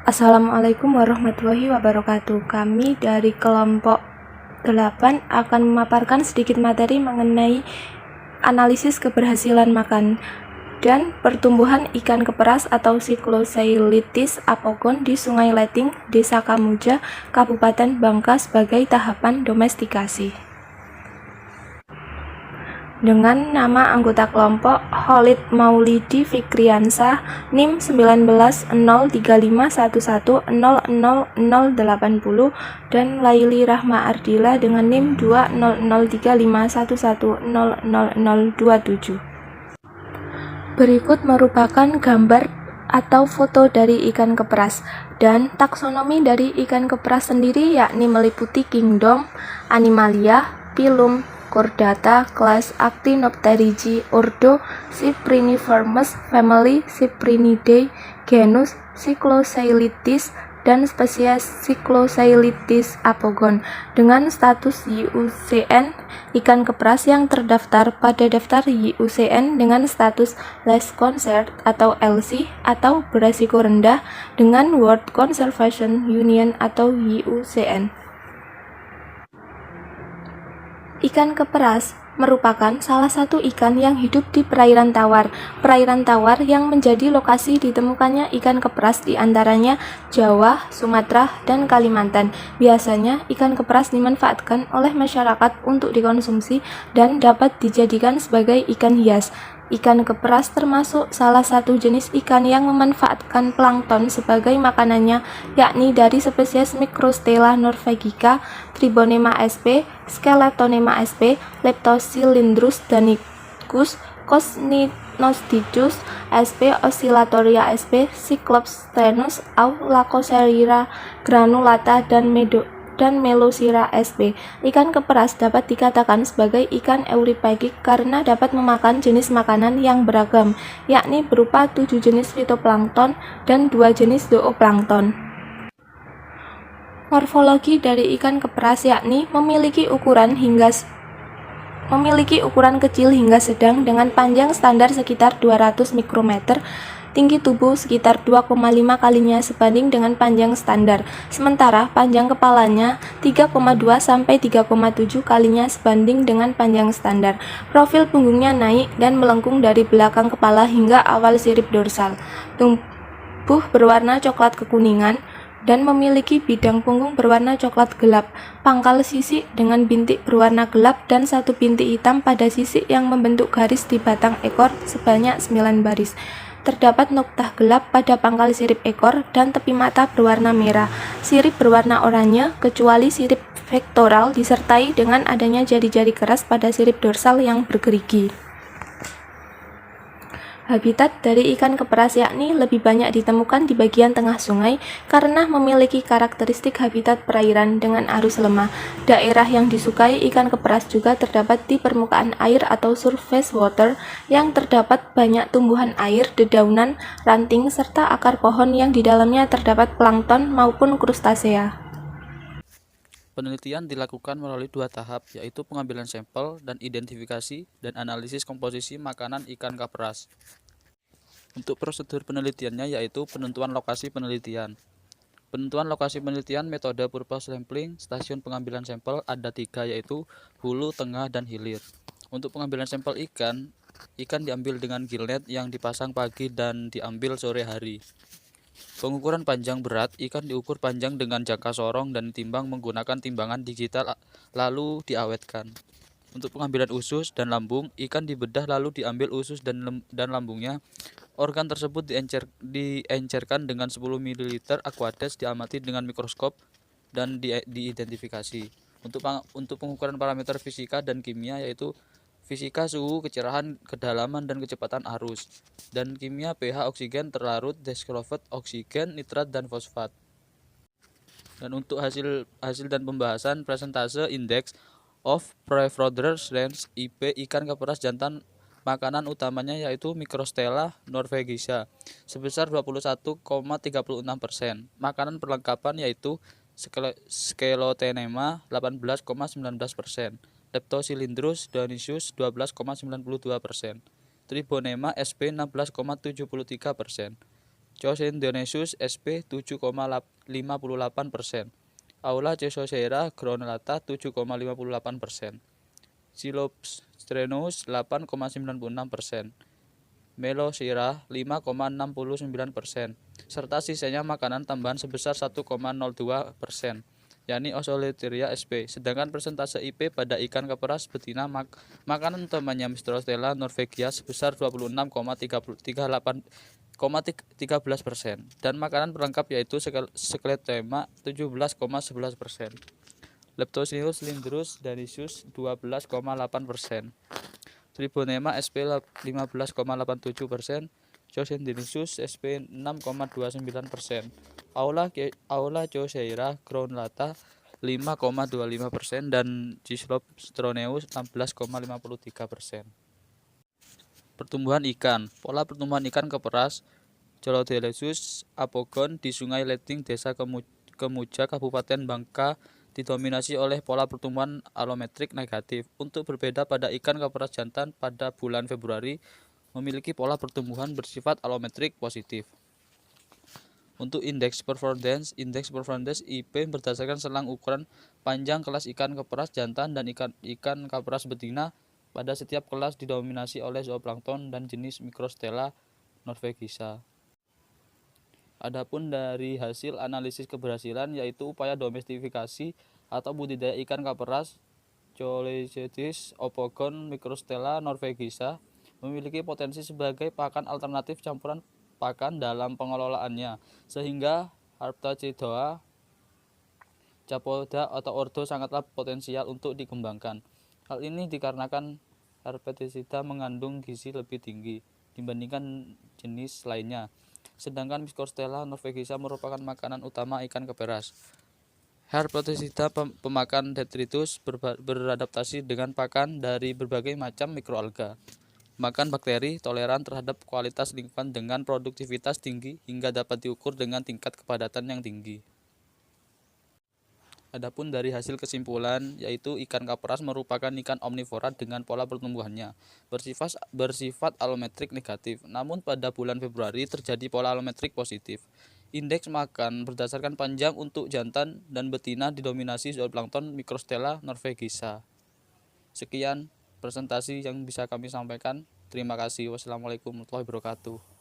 Assalamualaikum warahmatullahi wabarakatuh. Kami dari kelompok 8 akan memaparkan sedikit materi mengenai analisis keberhasilan makan dan pertumbuhan ikan keperas atau Cycloceilitis apogon di Sungai Leting, Desa Kamuja, Kabupaten Bangka sebagai tahapan domestikasi. Dengan nama anggota kelompok Khalid Maulidi Fikriansah, NIM 190351100080 dan Laili Rahma Ardila dengan NIM 2003511000027. Berikut merupakan gambar atau foto dari ikan keperas dan taksonomi dari ikan keperas sendiri yakni meliputi kingdom, Animalia, phylum, Chordata, kelas Actinopterygii, ordo Cypriniformes, family Cyprinidae, genus Cycloceilitis, dan spesies Cycloceilitis apogon dengan status IUCN ikan keperas yang terdaftar pada daftar IUCN dengan status Less Concerned atau LC atau beresiko rendah dengan World Conservation Union atau IUCN. Ikan keperas merupakan salah satu ikan yang hidup di perairan tawar. Perairan tawar yang menjadi lokasi ditemukannya ikan keperas diantaranya Jawa, Sumatera, dan Kalimantan. Biasanya ikan keperas dimanfaatkan oleh masyarakat untuk dikonsumsi dan dapat dijadikan sebagai ikan hias. Ikan keperas termasuk salah satu jenis ikan yang memanfaatkan plankton sebagai makanannya, yakni dari spesies Microstella norvegica, Tribonema sp, Skeletonema sp, Leptocylindrus danicus, Cosninostichus sp, Oscillatoria sp, Cyclops strenus, Lacosera granulata, dan Melosira sp. Ikan keperas dapat dikatakan sebagai ikan euripagik karena dapat memakan jenis makanan yang beragam, yakni berupa 7 jenis fitoplankton dan 2 jenis zooplankton. Morfologi dari ikan keperas yakni memiliki ukuran kecil hingga sedang dengan panjang standar sekitar 200 mikrometer, tinggi tubuh sekitar 2,5 kalinya sebanding dengan panjang standar, sementara panjang kepalanya 3,2 sampai 3,7 kalinya sebanding dengan panjang standar. Profil punggungnya naik dan melengkung dari belakang kepala hingga awal sirip dorsal. Tubuh berwarna coklat kekuningan dan memiliki bidang punggung berwarna coklat gelap, pangkal sisik dengan bintik berwarna gelap dan satu bintik hitam pada sisik yang membentuk garis di batang ekor sebanyak 9 baris. Terdapat noktah gelap pada pangkal sirip ekor dan tepi mata berwarna merah. Sirip berwarna oranye kecuali sirip pektoral disertai dengan adanya jari-jari keras pada sirip dorsal yang bergerigi. Habitat dari ikan keperas yakni lebih banyak ditemukan di bagian tengah sungai karena memiliki karakteristik habitat perairan dengan arus lemah. Daerah yang disukai ikan keperas juga terdapat di permukaan air atau surface water yang terdapat banyak tumbuhan air, dedaunan, ranting, serta akar pohon yang di dalamnya terdapat plankton maupun krustasea. Penelitian dilakukan melalui 2 tahap, yaitu pengambilan sampel dan identifikasi dan analisis komposisi makanan ikan keperas. Untuk prosedur penelitiannya yaitu penentuan lokasi penelitian. Penentuan lokasi penelitian metode purpose sampling, stasiun pengambilan sampel ada 3 yaitu hulu, tengah, dan hilir. Untuk pengambilan sampel ikan diambil dengan gillnet yang dipasang pagi dan diambil sore hari. Pengukuran panjang berat, ikan diukur panjang dengan jangka sorong dan ditimbang menggunakan timbangan digital lalu diawetkan. Untuk pengambilan usus dan lambung, ikan dibedah lalu diambil usus dan lambungnya. Organ tersebut diencerkan dengan 10 ml Aquades, diamati dengan mikroskop dan diidentifikasi. Untuk pengukuran parameter fisika dan kimia yaitu fisika suhu, kecerahan, kedalaman, dan kecepatan arus, dan kimia pH oksigen terlarut, dextrofosfat, oksigen, nitrat, dan fosfat. Dan untuk hasil dan pembahasan presentase Index of Preferred Range IP ikan keperas jantan makanan utamanya yaitu Microstella norvegica sebesar 21,36%. Makanan perlengkapan yaitu Skeletonema 18,19%. Leptocylindrus danicus 12,92%, Tribonema sp 16,73%, Cosendonesius sp 7,58%, Aula Chesosera graunulata 7,58%, Silopstrenus 8,96%, Melosira 5,69%, serta sisanya makanan tambahan sebesar 1,02%, yakni Oscillatoria sp. Sedangkan persentase IP pada ikan keperas betina makanan utamanya Mistrostella norvegia sebesar 26,13% dan makanan pelengkap yaitu Sclerothema 17,11%, Leptosinus lindrus danisius 12,8%, Tribonema sp 15,87%, Cosendonesius sp 6,29%, Aula Chauceira graunulata 5,25% dan Cislops stroneuus 16,53%. Pertumbuhan ikan. Pola pertumbuhan ikan keperas Cholodelesus apogon di Sungai Leting, Desa Kemuja, Kabupaten Bangka didominasi oleh pola pertumbuhan alometrik negatif. Untuk berbeda pada ikan keperas jantan pada bulan Februari memiliki pola pertumbuhan bersifat alometrik positif. Untuk indeks performance IP berdasarkan selang ukuran panjang kelas ikan keperas jantan dan ikan keperas betina pada setiap kelas didominasi oleh zooplankton dan jenis Microstella norvegisa. Adapun dari hasil analisis keberhasilan yaitu upaya domestifikasi atau budidaya ikan kaperas Cholecedis opogon Microstella norvegisa memiliki potensi sebagai pakan alternatif campuran pakan dalam pengelolaannya, sehingga Harptachidoa Chapoda atau ordo sangatlah potensial untuk dikembangkan. Hal ini dikarenakan Herpeticida mengandung gizi lebih tinggi dibandingkan jenis lainnya. Sedangkan Microstella norvegisa merupakan makanan utama ikan keperas. Herpeticida pemakan detritus beradaptasi dengan pakan dari berbagai macam mikroalga. Makan bakteri toleran terhadap kualitas lingkungan dengan produktivitas tinggi hingga dapat diukur dengan tingkat kepadatan yang tinggi. Adapun dari hasil kesimpulan yaitu ikan kaperas merupakan ikan omnivora dengan pola pertumbuhannya bersifat alometrik negatif. Namun pada bulan Februari terjadi pola alometrik positif. Indeks makan berdasarkan panjang untuk jantan dan betina didominasi zooplankton Microstella norvegisa. Sekian presentasi yang bisa kami sampaikan. Terima kasih. Wassalamualaikum warahmatullahi wabarakatuh.